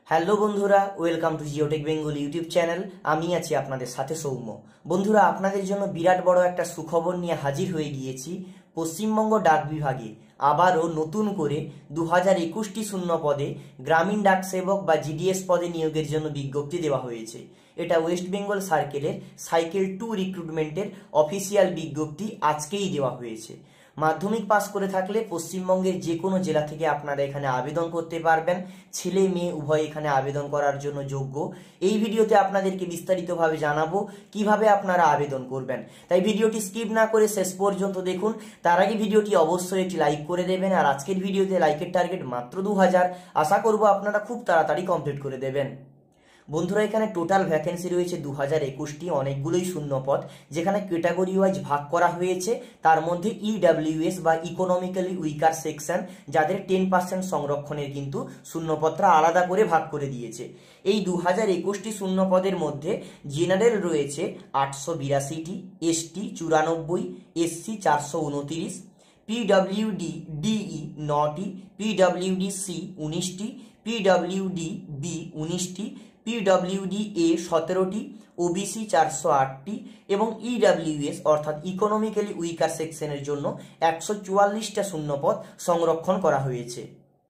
Hello বন্ধুরা, welcome to Geotech Bengali YouTube channel. আমি আছি আপনাদের সাথে সৌম্য। বন্ধুরা, আপনাদের জন্য বিরাট বড় একটা সুখবর নিয়ে হাজির হয়ে গিয়েছি। পশ্চিমবঙ্গ ডাক বিভাগে আবারও নতুন করে 2021টি শূন্য পদে গ্রামীণ ডাক সেবক বা জিডিএস পদে নিয়োগের জন্য বিজ্ঞপ্তি দেওয়া হয়েছে। এটা ওয়েস্ট বেঙ্গল সার্কেলের সাইকেল 2 রিক্রুটমেন্টের অফিসিয়াল বিজ্ঞপ্তি আজকেই দেওয়া হয়েছে। মাধ্যমিক পাস করে থাকলে পশ্চিমবঙ্গের যে কোনো জেলা থেকে আপনারা এখানে আবেদন করতে পারবেন। ছেলে মেয়ে উভয় এখানে আবেদন করার জন্য যোগ্য। এই ভিডিওতে আপনাদেরকে বিস্তারিতভাবে জানাবো কিভাবে আপনারা আবেদন করবেন, তাই ভিডিওটি স্কিপ না করে শেষ পর্যন্ত দেখুন। তার আগে ভিডিওটি অবশ্যই একটি লাইক করে দেবেন, আর আজকের ভিডিওতে লাইকের টার্গেট মাত্র 2000। আশা করব আপনারা খুব তাড়াতাড়ি কমপ্লিট করে দেবেন। বন্ধুরা, এখানে টোটাল ভ্যাকেন্সি রয়েছে 2021টি, অনেকগুলোই শূন্য পদ, যেখানে ক্যাটাগরি ওয়াইজ ভাগ করা হয়েছে। তার মধ্যে ইডব্লিউএস বা ইকোনমিক্যালি উইকার সেকশন, যাদের 10% সংরক্ষণের কিন্তু শূন্যপদটা আলাদা করে ভাগ করে দিয়েছে। এই 2021টি শূন্য পদের মধ্যে জেনারেল রয়েছে 882টি, এসটি 94, এসসি 429, পিডব্লিউডি ডিই 9টি, পিডব্লিউডি সি 19টি, পিডব্লিউডি বি 19টি, পিডব্লিউডি এ 17টি, ওবিসি 408টি এবং ইডব্লিউএস অর্থাৎ ইকোনমিক্যালি উইকার সেকশনের জন্য 144টা শূন্যপদ সংরক্ষণ করা হয়েছে।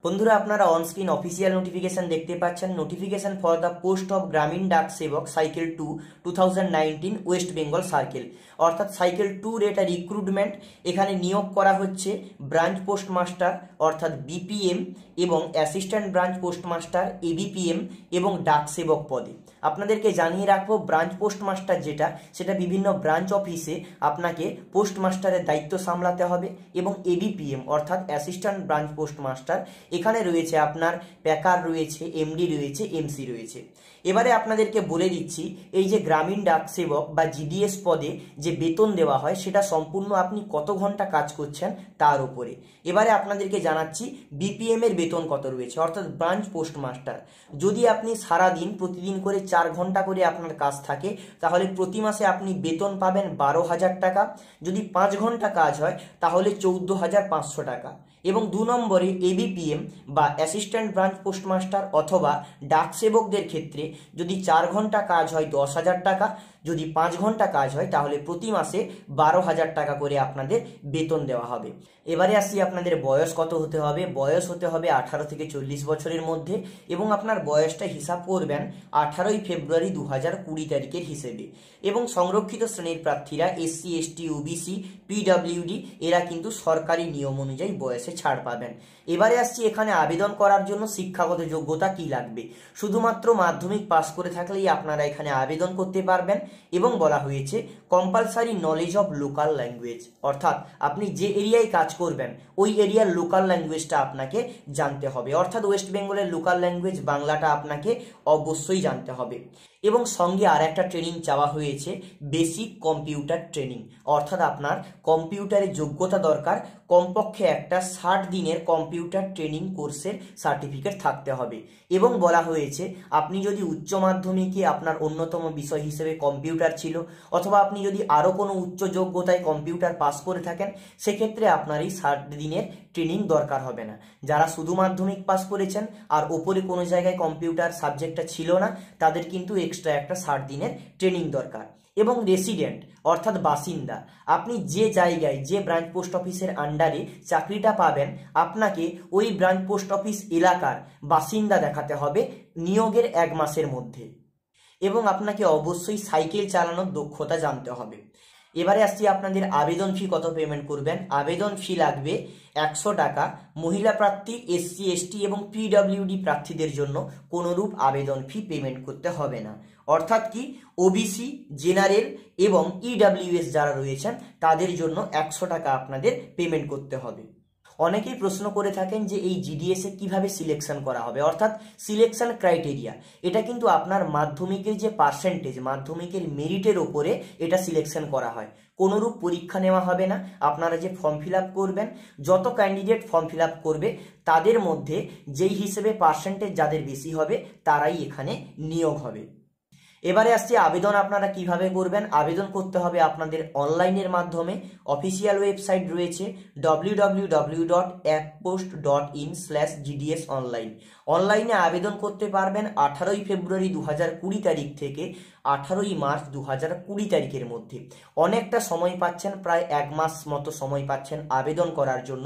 বন্ধুরা, আপনারা অনস্ক্রিন অফিসিয়াল নোটিফিকেশন দেখতে পাচ্ছেন। Notification for the post of গ্রামীণ ডাক সেবক সাইকেল 2 2019 ওয়েস্ট বেঙ্গল সার্কেল, অর্থাৎ সাইকেল 2-র এটা রিক্রুটমেন্ট। এখানে নিয়োগ করা হচ্ছে ব্রাঞ্চ পোস্ট মাস্টার অর্থাৎ বিপিএম এবং assistant branch post master ABPM এবং ডাক সেবক পদে। আপনাদেরকে জানিয়ে রাখবো, ব্রাঞ্চ পোস্ট মাস্টার যেটা, সেটা বিভিন্ন ব্রাঞ্চ অফিসে আপনাকে পোস্ট মাস্টারের দায়িত্ব সামলাতে হবে, এবং এবিপিএম অর্থাৎ অ্যাসিস্ট্যান্ট ব্রাঞ্চ পোস্ট মাস্টার, এখানে রয়েছে আপনার প্যাকার রয়েছে, এমডি রয়েছে, এমসি রয়েছে। এবারে আপনাদেরকে বলে দিচ্ছি, এই যে গ্রামীণ ডাক সেবক বা জিডিএস পদে যে বেতন দেওয়া হয়, সেটা সম্পূর্ণ আপনি কত ঘন্টা কাজ করছেন তার উপরে। এবারে আপনাদেরকে জানাচ্ছি বিপিএম এর বেতন কত রয়েছে, অর্থাৎ ব্রাঞ্চ পোস্ট মাস্টার। যদি আপনি সারাদিন প্রতিদিন করে 4 ঘন্টা করে আপনার কাজ থাকে, তাহলে প্রতি মাসে আপনি বেতন পাবেন 12,000 টাকা। যদি 5 ঘন্টা কাজ হয় তাহলে 14,500 টাকা। এবং 2 নম্বরে এবিপিএম বা অ্যাসিস্ট্যান্ট ব্রাঞ্চ পোস্ট মাস্টার অথবা ডাক সেবকদের ক্ষেত্রে যদি 4 ঘন্টা কাজ হয় 10,000 টাকা, যদি 5 ঘন্টা কাজ হয় তাহলে প্রতি মাসে 12,000 টাকা করে আপনাদের বেতন দেওয়া হবে। এবারে আসি আপনাদের বয়স কত হতে হবে। বয়স হতে হবে 18 থেকে 40 বছরের মধ্যে, এবং আপনার বয়সটা হিসাব করবেন 18ই ফেব্রুয়ারি 2020 তারিখের হিসেবে। এবং সংরক্ষিত শ্রেণীর প্রার্থীরা এসসি, এসটি, ওবিসি, পিডব্লিউডি এরা কিন্তু সরকারি নিয়ম অনুযায়ী বয়সে ছাড় পাবেন। এবারে আসছি এখানে আবেদন করার জন্য শিক্ষাগত যোগ্যতা কি লাগবে। শুধুমাত্র মাধ্যমিক পাস করে থাকলেই আপনারা এখানে আবেদন করতে পারবেন, এবং বলা হয়েছে compulsory knowledge of local language, অর্থাৎ আপনি যে এরিয়ায় কাজ করবেন ওই এরিয়ার লোকাল ল্যাঙ্গুয়েজটা আপনাকে জানতে হবে। অর্থাৎ ওয়েস্ট বেঙ্গলের লোকাল ল্যাঙ্গুয়েজ বাংলাটা আপনাকে অবশ্যই জানতে হবে। এবং সঙ্গে আর একটা ট্রেনিং চাওয়া হয়েছে, বেসিক কম্পিউটার ট্রেনিং, অর্থাৎ আপনার কম্পিউটারের যোগ্যতা দরকার। কমপক্ষে একটা 60 দিনের কম্পিউটার ট্রেনিং কোর্সের সার্টিফিকেট থাকতে হবে। এবং বলা হয়েছে আপনি যদি উচ্চ মাধ্যমিকে আপনার অন্যতম বিষয় হিসেবে কম্পিউটার ছিল, অথবা আপনি যদি আরও কোনো উচ্চ যোগ্যতায় কম্পিউটার পাস করে থাকেন, সেক্ষেত্রে আপনার এই 60 দিনের ট্রেনিং দরকার হবে না। যারা শুধু মাধ্যমিক পাস করেছেন আর ওপরে কোনো জায়গায় কম্পিউটার সাবজেক্টটা ছিল না, তাদের কিন্তু এক্সট্রা একটা 60 দিনের ট্রেনিং দরকার। এবং রেসিডেন্ট অর্থাৎ বাসিন্দা, আপনি যে জায়গায় যে ব্রাঞ্চ পোস্ট অফিসের আন্ডারে চাকরিটা পাবেন, আপনাকে ওই ব্রাঞ্চ পোস্ট অফিস এলাকার বাসিন্দা দেখাতে হবে নিয়োগের 1 মাসের মধ্যে। এবং আপনাকে অবশ্যই সাইকেল চালানোর দক্ষতা জানতে হবে। এবারে আসছি আপনাদের আবেদন ফি কত পেমেন্ট করবেন। আবেদন ফি লাগবে 100 টাকা। মহিলা প্রার্থী, এসসি, এসটি এবং পিডব্লিউডি প্রার্থীদের জন্য কোনোরূপ আবেদন ফি পেমেন্ট করতে হবে না। অর্থাৎ কি, ওবিসি, জেনারেল এবং ইডব্লিউএস যারা রয়েছেন তাদের জন্য 100 টাকা আপনাদের পেমেন্ট করতে হবে। অনেকেই প্রশ্ন করে থাকেন যে এই জিডিএস এ কিভাবে সিলেকশন করা হবে, অর্থাৎ সিলেকশন ক্রাইটেরিয়া। এটা কিন্তু আপনার মাধ্যমিকের যে পার্সেন্টেজ, মাধ্যমিকের মেরিটের ওপরে এটা সিলেকশন করা হয়। কোনোরূপ পরীক্ষা নেওয়া হবে না। আপনারা যে ফর্ম ফিল আপ করবেন, যত ক্যান্ডিডেট ফর্ম ফিল আপ করবে তাদের মধ্যে যেই হিসেবে পার্সেন্টেজ যাদের বেশি হবে তারাই এখানে নিয়োগ হবে। এবারে আসছে আবেদন আপনারা কিভাবে করবেন। আবেদন করতে হবে আপনাদের অনলাইনের মাধ্যমে। অফিসিয়াল ওয়েবসাইট রয়েছে www.apppost.in/gds online, অনলাইনে আবেদন করতে পারবেন 18ই ফেব্রুয়ারি 2020 তারিখ থেকে 18ই মার্চ 2020 তারিখের মধ্যে। অনেকটা সময় পাচ্ছেন, প্রায় 1 মাস মতো সময় পাচ্ছেন আবেদন করার জন্য।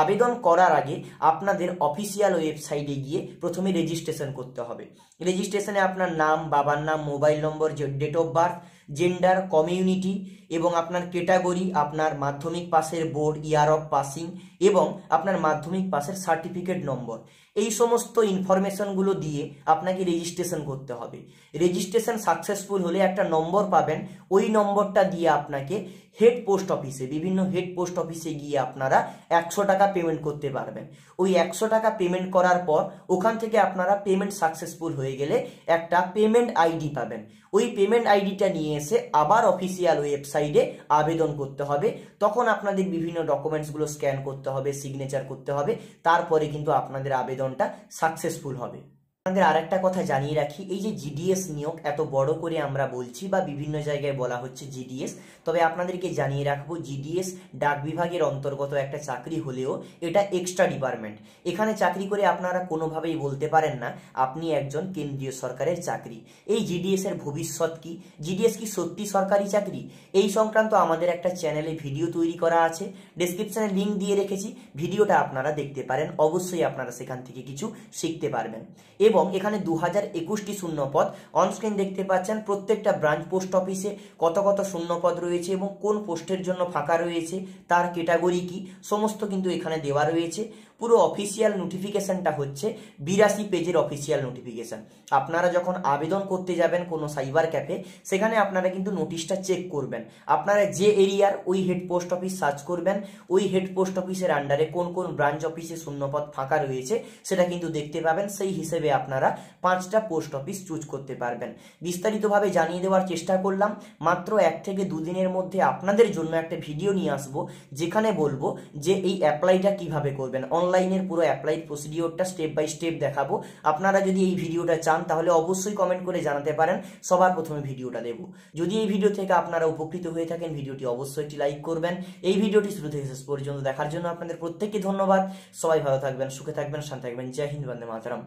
আবেদন করার আগে আপনাদের অফিসিয়াল ওয়েবসাইটে গিয়ে প্রথমে রেজিস্ট্রেশন করতে হবে। রেজিস্ট্রেশনে আপনার নাম, বাবার নাম, mobile number, date of birth, gender, community এবং আপনার ক্যাটাগরি, আপনার মাধ্যমিক পাসের বোর্ড, ইয়ার অফ পাসিং এবং আপনার মাধ্যমিক পাসের সার্টিফিকেট নম্বর, এই সমস্ত ইনফরমেশনগুলো দিয়ে আপনাকে রেজিস্ট্রেশন করতে হবে। রেজিস্ট্রেশন সাকসেসফুল হলে একটা নম্বর পাবেন, ওই নম্বরটা দিয়ে আপনাকে হেড পোস্ট অফিসে, বিভিন্ন হেড পোস্ট অফিসে গিয়ে আপনারা 100 টাকা পেমেন্ট করতে পারবেন। ওই 100 টাকা পেমেন্ট করার পর ওখান থেকে আপনারা পেমেন্ট সাকসেসফুল হয়ে গেলে একটা পেমেন্ট আইডি পাবেন। ওই পেমেন্ট আইডিটা নিয়ে এসে আবার অফিসিয়াল ওয়েবসাইটে আবেদন করতে হবে। তখন আপনাদের বিভিন্ন ডকুমেন্টসগুলো স্ক্যান করতে হবে, সিগনেচার করতে হবে, তারপরে কিন্তু আপনাদের আবেদনটা সাকসেসফুল হবে। আপনাদের আরেকটা কথা জানিয়ে রাখি, এই যে জিডিএস নিয়োগ এত বড় করে আমরা বলছি বা বিভিন্ন জায়গায় বলা হচ্ছে জিডিএস, তবে আপনাদেরকে জানিয়ে রাখবো জিডিএস ডাক বিভাগের অন্তর্গত একটা চাকরি হলেও এটা এক্সট্রা ডিপার্টমেন্ট। এখানে চাকরি করে আপনারা কোনোভাবেই বলতে পারেন না আপনি একজন কেন্দ্রীয় সরকারের চাকরি। এই জিডিএস এর ভবিষ্যৎ কি, জিডিএস কি সত্যি সরকারি চাকরি, এই সংক্রান্ত আমাদের একটা চ্যানেলে ভিডিও তৈরি করা আছে, ডেসক্রিপশনে লিঙ্ক দিয়ে রেখেছি, ভিডিওটা আপনারা দেখতে পারেন, অবশ্যই আপনারা সেখান থেকে কিছু শিখতে পারবেন। এবং এখানে 2021টি শূন্যপদ অনস্ক্রিন দেখতে পাচ্ছেন। প্রত্যেকটা ব্রাঞ্চ পোস্ট অফিসে কত কত শূন্যপদ রয়েছে এবং কোন পোস্টের জন্য ফাঁকা রয়েছে, তার ক্যাটাগরি কি, সমস্ত কিন্তু এখানে দেওয়া রয়েছে। পুরো অফিসিয়াল নোটিফিকেশনটা হচ্ছে 82 পেজের অফিসিয়াল নোটিফিকেশন। আপনারা যখন আবেদন করতে যাবেন কোনো সাইবার ক্যাফে, সেখানে আপনারা কিন্তু নোটিশটা চেক করবেন। আপনারা যে এরিয়ার ওই হেড পোস্ট অফিস সার্চ করবেন, ওই হেড পোস্ট অফিসের আন্ডারে কোন কোন ব্রাঞ্চ অফিসে শূন্যপদ ফাঁকা রয়েছে সেটা কিন্তু দেখতে পাবেন। সেই হিসেবে আপনারা 5টা পোস্ট অফিস চুজ করতে পারবেন। বিস্তারিতভাবে জানিয়ে দেওয়ার চেষ্টা করলাম। মাত্র 1 থেকে 2 দিনের মধ্যে আপনাদের জন্য একটা ভিডিও নিয়ে আসবো, যেখানে বলবো যে এই অ্যাপ্লাইটা কিভাবে করবেন। অনলাইনের পুরো অ্যাপ্লাই প্রসিডিওরটা স্টেপ বাই স্টেপ দেখাবো। আপনারা যদি এই ভিডিওটা চান তাহলে অবশ্যই কমেন্ট করে জানাতে পারেন, সবার প্রথমে ভিডিওটা দেব। যদি এই ভিডিও থেকে আপনারা উপকৃত হয়ে থাকেন, ভিডিওটি অবশ্যই একটি লাইক করবেন। এই ভিডিওটি শুরু থেকে শেষ পর্যন্ত দেখার জন্য আপনাদের প্রত্যেককে ধন্যবাদ। সবাই ভালো থাকবেন, সুখে থাকবেন, শান্তি থাকবেন। জয় হিন্দ, বন্দে মাতরম।